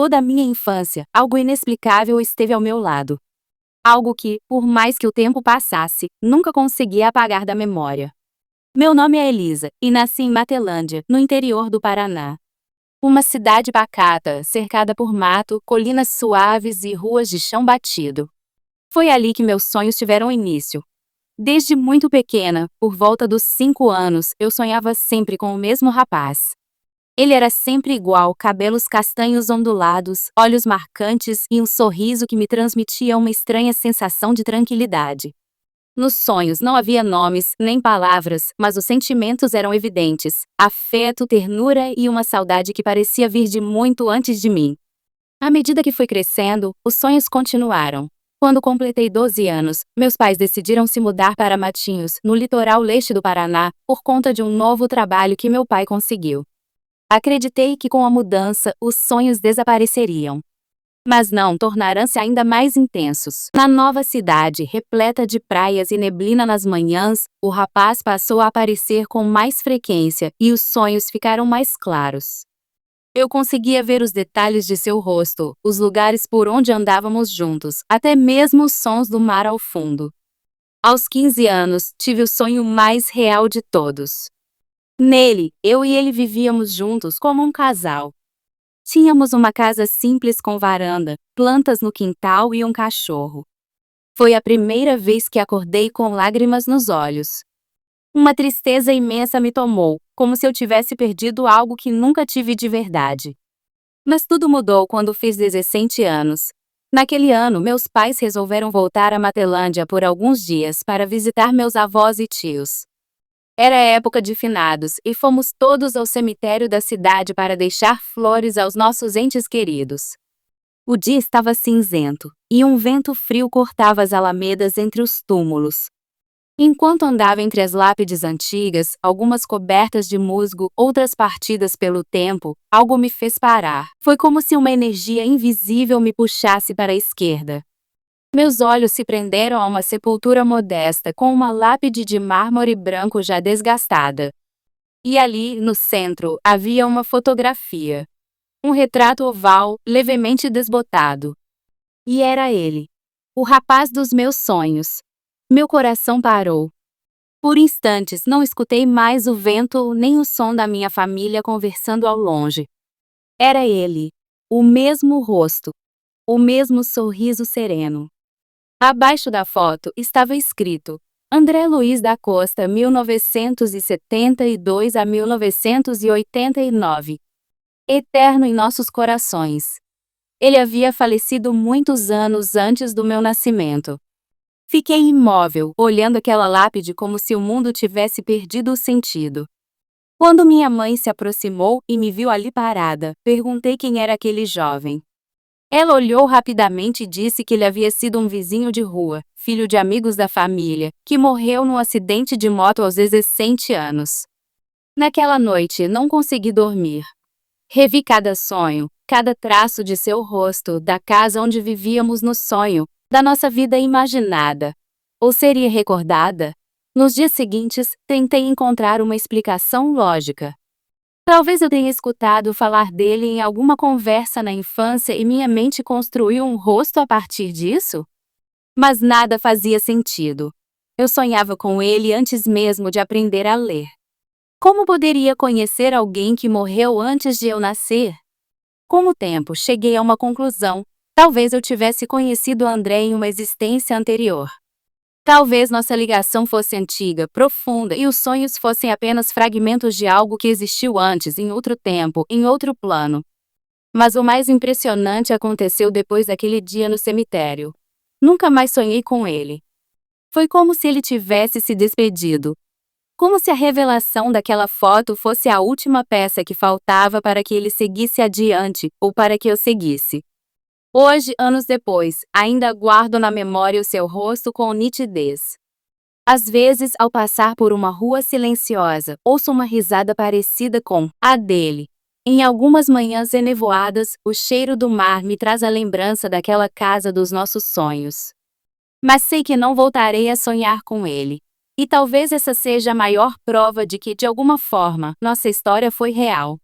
toda a minha infância, algo inexplicável esteve ao meu lado. Algo que, por mais que o tempo passasse, nunca conseguia apagar da memória. Meu nome é Elisa, e nasci em Matelândia, no interior do Paraná. Uma cidade pacata, cercada por mato, colinas suaves e ruas de chão batido. Foi ali que meus sonhos tiveram início. Desde muito pequena, por volta dos 5 anos, eu sonhava sempre com o mesmo rapaz. Ele era sempre igual, cabelos castanhos ondulados, olhos marcantes e um sorriso que me transmitia uma estranha sensação de tranquilidade. Nos sonhos não havia nomes, nem palavras, mas os sentimentos eram evidentes: afeto, ternura e uma saudade que parecia vir de muito antes de mim. À medida que fui crescendo, os sonhos continuaram. Quando completei 12 anos, meus pais decidiram se mudar para Matinhos, no litoral leste do Paraná, por conta de um novo trabalho que meu pai conseguiu. Acreditei que com a mudança, os sonhos desapareceriam. Mas não, tornaram-se ainda mais intensos. Na nova cidade, repleta de praias e neblina nas manhãs, o rapaz passou a aparecer com mais frequência e os sonhos ficaram mais claros. Eu conseguia ver os detalhes de seu rosto, os lugares por onde andávamos juntos, até mesmo os sons do mar ao fundo. Aos 15 anos, tive o sonho mais real de todos. Nele, eu e ele vivíamos juntos como um casal. Tínhamos uma casa simples com varanda, plantas no quintal e um cachorro. Foi a primeira vez que acordei com lágrimas nos olhos. Uma tristeza imensa me tomou, como se eu tivesse perdido algo que nunca tive de verdade. Mas tudo mudou quando fiz 17 anos. Naquele ano, meus pais resolveram voltar a Matelândia por alguns dias para visitar meus avós e tios. Era época de finados e fomos todos ao cemitério da cidade para deixar flores aos nossos entes queridos. O dia estava cinzento, e um vento frio cortava as alamedas entre os túmulos. Enquanto andava entre as lápides antigas, algumas cobertas de musgo, outras partidas pelo tempo, algo me fez parar. Foi como se uma energia invisível me puxasse para a esquerda. Meus olhos se prenderam a uma sepultura modesta com uma lápide de mármore branco já desgastada. E ali, no centro, havia uma fotografia. Um retrato oval, levemente desbotado. E era ele. O rapaz dos meus sonhos. Meu coração parou. Por instantes não escutei mais o vento nem o som da minha família conversando ao longe. Era ele. O mesmo rosto. O mesmo sorriso sereno. Abaixo da foto estava escrito: André Luiz da Costa, 1972 a 1989. Eterno em nossos corações. Ele havia falecido muitos anos antes do meu nascimento. Fiquei imóvel, olhando aquela lápide como se o mundo tivesse perdido o sentido. Quando minha mãe se aproximou e me viu ali parada, perguntei quem era aquele jovem. Ela olhou rapidamente e disse que ele havia sido um vizinho de rua, filho de amigos da família, que morreu num acidente de moto aos 17 anos. Naquela noite, não consegui dormir. Revi cada sonho, cada traço de seu rosto, da casa onde vivíamos no sonho, da nossa vida imaginada. Ou seria recordada? Nos dias seguintes, tentei encontrar uma explicação lógica. Talvez eu tenha escutado falar dele em alguma conversa na infância e minha mente construiu um rosto a partir disso? Mas nada fazia sentido. Eu sonhava com ele antes mesmo de aprender a ler. Como poderia conhecer alguém que morreu antes de eu nascer? Com o tempo, cheguei a uma conclusão. Talvez eu tivesse conhecido André em uma existência anterior. Talvez nossa ligação fosse antiga, profunda, e os sonhos fossem apenas fragmentos de algo que existiu antes, em outro tempo, em outro plano. Mas o mais impressionante aconteceu depois daquele dia no cemitério. Nunca mais sonhei com ele. Foi como se ele tivesse se despedido. Como se a revelação daquela foto fosse a última peça que faltava para que ele seguisse adiante, ou para que eu seguisse. Hoje, anos depois, ainda guardo na memória o seu rosto com nitidez. Às vezes, ao passar por uma rua silenciosa, ouço uma risada parecida com a dele. Em algumas manhãs enevoadas, o cheiro do mar me traz a lembrança daquela casa dos nossos sonhos. Mas sei que não voltarei a sonhar com ele. E talvez essa seja a maior prova de que, de alguma forma, nossa história foi real.